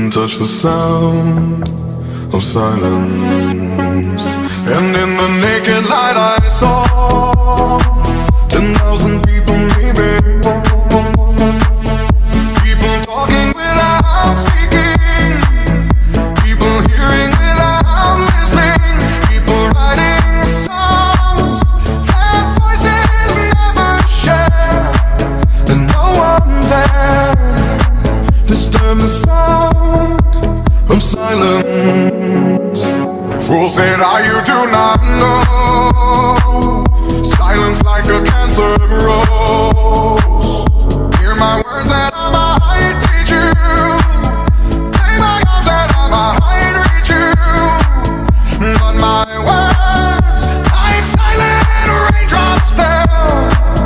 couldn't touch the sound of silence. And in the naked light I saw 10,000 people maybe, people talking without speaking, people hearing without listening, people writing songs that voices never share, and no one dared disturb the sound of silence. Fool said, you do not know. Silence like a cancer grows.